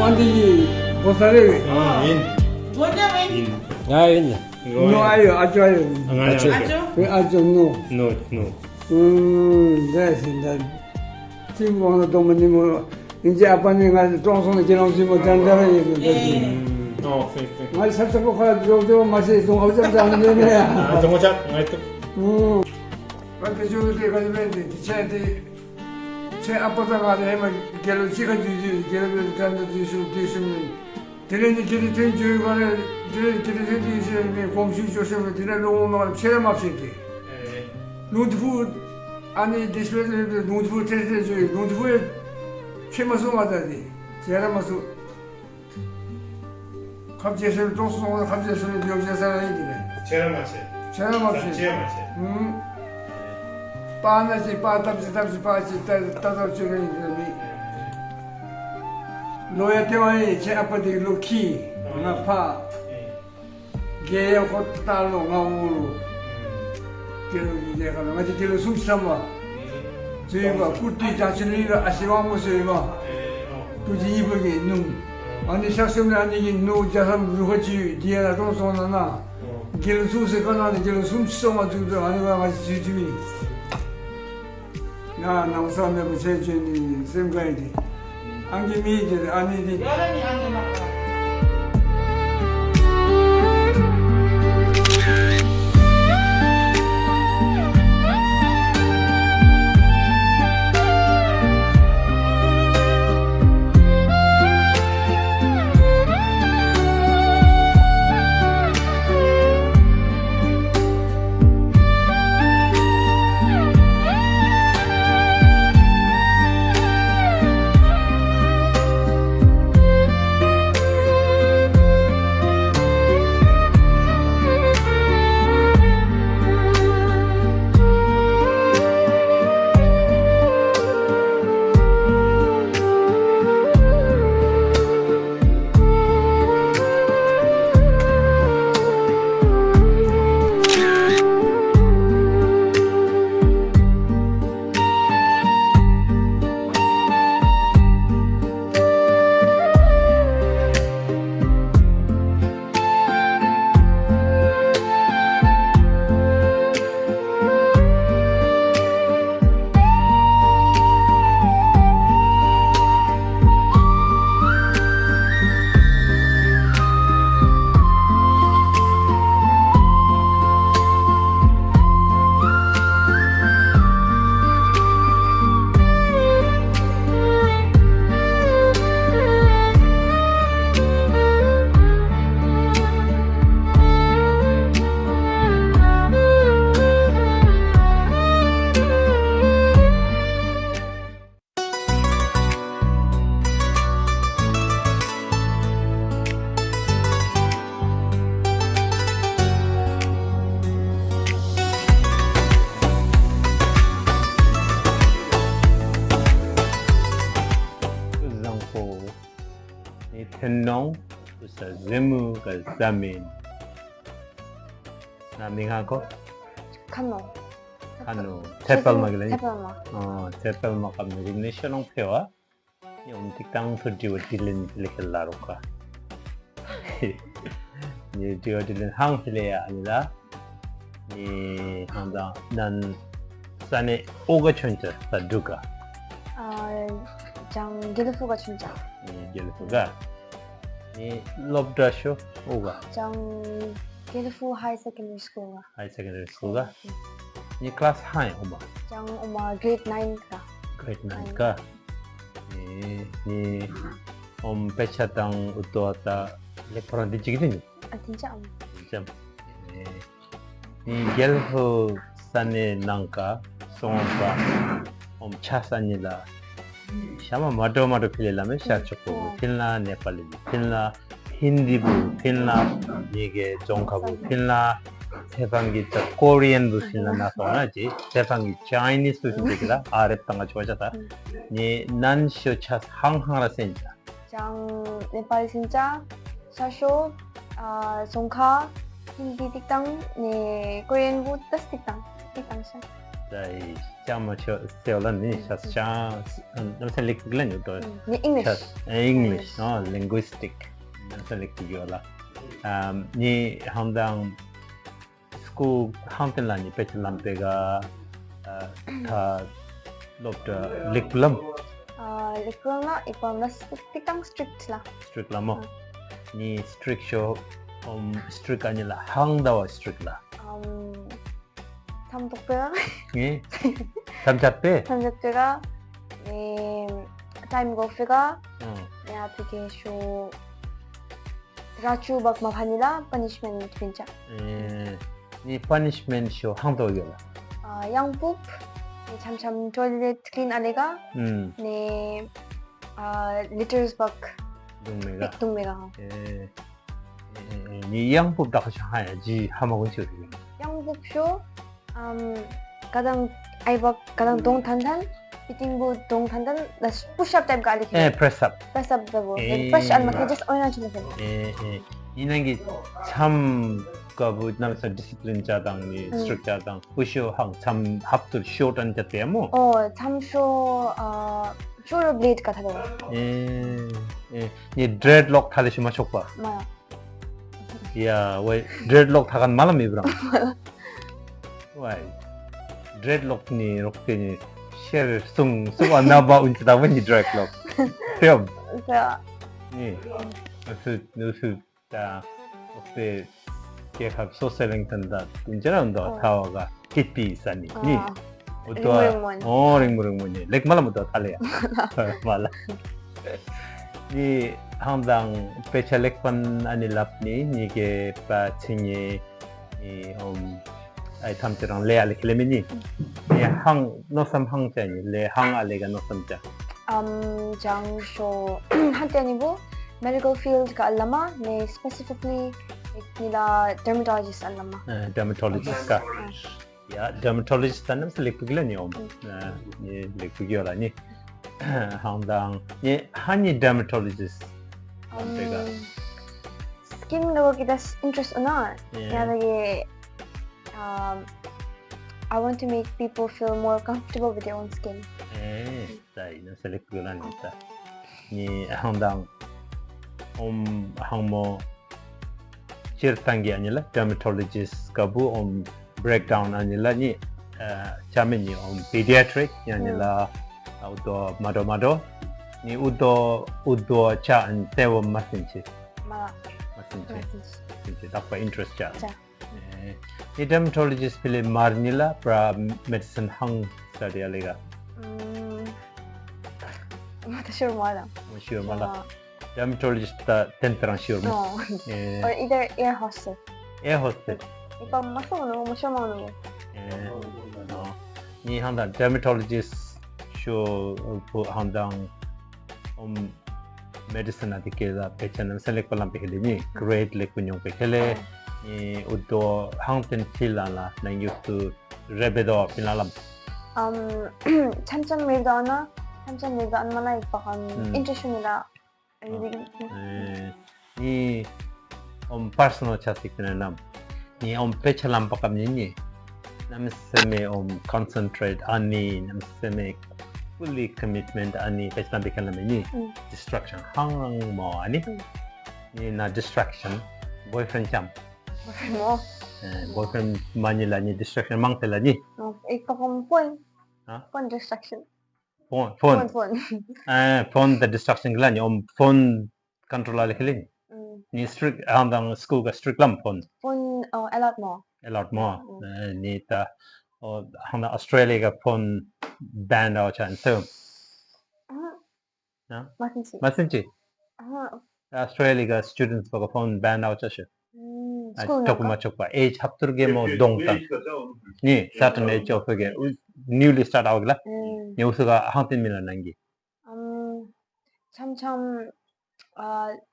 Andi Bosare. In. 뭐냐면 In. Ayun. No ayo, ajo ayo. Acho. Ajo no. No, no. That's that. Tim wanna dominimo. 이제 아빠는 동성의 기능이 뭐 단단한 얘기. 네. 말 살짝 가지고 맛이 좀 어쩌지 않는데. 아, 동호자. 나이트. 근데 저기 가지고 이제 제 아빠가 하면 결혼 시간 주지 결혼 단도 주시면 드레니 길이 된 주간에 드레니 길이 된 주시면 공식 조심을 드레니 너무 체험 없이 노트북 아니 디스플레이 노트북 테스트 줘 노트북에 최마소 맞아야지 제가 마소 갑자기 또 소송을 갑자기 병제사를 해야 체험 없이. 체험 없이 체험 없이. 빠나지 빠답지 빠지 따다주는 이름이 로야 때문에 제 아빠들이 로키 나파 게야 호탈로 나오로 그런 내가 맞지 그 숨참아 저희가 꿀띠 자신이가 아시왕 모습이마 그지 이불이 눈 아니 샥스는 아니기 노 자삼 루허지 디에나 동송나나 길 수세 가나는 길 숨치서만 주도 아니가 같이 지지미 나 나무사면 제주니 생각이지 안기미 이제 아니지 여름이 안에 막가. Tenong sa Zemu ka Zamin. Namingako Kano. Kano Tepal Maglan. Tepalma. Tepal Makam Ignition on Pewa. Yung tikang to do a dilin likalaruka. Ni do a dilin hang hilea anila. Ni handa nan sane oga chuncha sa duga. 장 게르푸가 진짜. Gelephu가 이 럽다쇼 오가 장 게르푸 하이 세컨더리 스쿨가. 하이 세컨더리 스쿨가 이 클래스 하이 오마 장 엄마 그레이드 9가. 그레이드 9가 이 배차당 우토왔다 레퍼런 디지기든 아 진짜. 진짜 이 겔프 산에 난가 송바 차산이라 샤마 마도마도 필라면 샤초코 필나 네팔리 필나 힌디부 필나 이게 종가부 필나 세방기 코리안 부실나 나서나지 세방기 차이니스 부실이라 아랫땅가 좋아졌다 니 난쇼차 항항라 센자 장 네팔 진짜 샤쇼 종카 힌디 tikang ni Korean wood tas tikang sia dai chama seolani cha nam se lik glen to 네, English. English no linguistic nam se lik yola ni handang school hanten la ni pet lampega ta lobda liklam 리크나 이거 mas tikang strict lah. strict lamo ni strict show strict anila hangdawa strict la 삼독배가 예 삼잡배 삼독배가 time golf가 내가 되게 쇼 rachu bak mabhanila punishment pincha. 니 punishment show 항도요라 양ปุ๊บ참참 toilet clean 아래가 네 litters bak 동네가 동네가 니 양법 다 같이 하야지 하먹은 소리 양ปุ๊บ쇼 kadang ay bak kadang dong tandan pitingbo dong tandan das push up type gali 예 press up dago push al makhe just oina chile 예 이난기 참 가부 남서 디시플린 자당이 스트릭 자당 부쇼 항참 합도 쇼던 때문에 참쇼 shoulder blade 같아 거 이 드레드록 타듯이 맞춰 봐 뭐야 야왜 드레드록 타간 말람 이브랑 왜 드레드록니 이렇게 쉘 숭숭 안나봐 운치다 보니 드레드록 뼈 예 그래서 다 그때 걔가 소셀링턴다 운전한다 타워가 깊이 있으니 링무링무니 렉말라부터 탈래야 말라 이 항상 스페셜렉판 아닐랍니 이게 빠칭이 이 ai tham terang le ale klemini ne hang no sam hang chani le hang ale ga no sam cha 장쇼 한때 아니고 medical field ka alama ne specifically nila dermatologist alama dermatologist ka ya dermatologist tanam se lekugla ni om ni lekugyola ni hangdang ni hani dermatologist skin level kita interest or not ya lagi I want to make people feel more comfortable with their own skin. Sai, no se le kugla ni ta. Ni hangdang hangmo chirtangi anila dermatologist kabu breakdown anila ni chamini pediatric anila auto mado ni udo cha antewo masinchi takpa interest cha ni dermatologist pile marnila pra medicine hang study alega mata sure mala dermatologist ta temperan sure mo or either air hostess ipa masono ni handa dermatologist show handang medicine adikela pechanam select kolam pe ni grade le kunyong pe khele ni udo hangten tilala na yutu rebedo pinalam 참참 밀다나 안 말라 이빠간 인트레스입니다. 이 personal chasikna nam ni pechalam pakamni namseme concentrate ani namseme fully commitment ani pechalam bikalamni distraction hang mo ani ni na distraction boyfriend cham boyfriend manila ni distraction mangtela ni 이빠간 phone distraction phone the distraction glan phone control ala khilin ni strict handang school ga strict lam phone a lot more ni ta hang Australia ga phone ban out chan so masinchi Australia ga students ga phone ban out cha chokpa age hapturge mo dongtan ni certain age of ge newly start out la ni usuga hangtin milan nangi 참참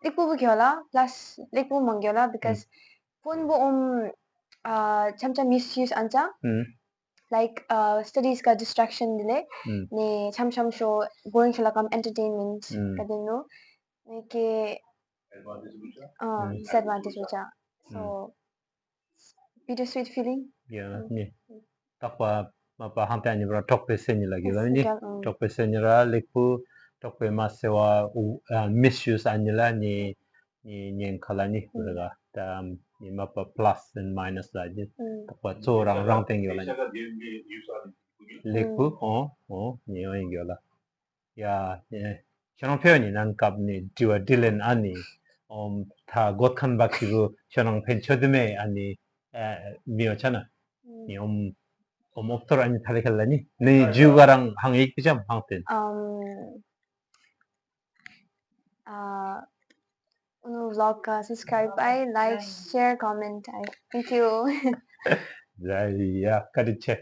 릭부부 겨라 plus 릭부부 먼겨라 because phone bo 참참 misuse 안자 like studies ka distraction dile ne 참참 show going to like entertainment kadeno ke disadvantage so bittersweet feeling yeah ni takwa mapa hante ani bra tok pe sen lagi la ni Physical, tok pe sen ra lekpu tok pe masewa misuse ani la ni khala ni bra ta ni mapa plus and minus la ji pa cho rang teng yo la lekpu ni yo yo la 야, 예. 현황 표현이 난 갑니 디와 딜렌 아니 다 godkan 바키고 현황 펜 쳐드메 아니 미어잖아 이 없더라 아니 탈레칼라니 네 주가랑 항이 그죠 항텐 Unu vlog ka subscribe ay, like, share, comment ay. Thank you. 야, 가르쳐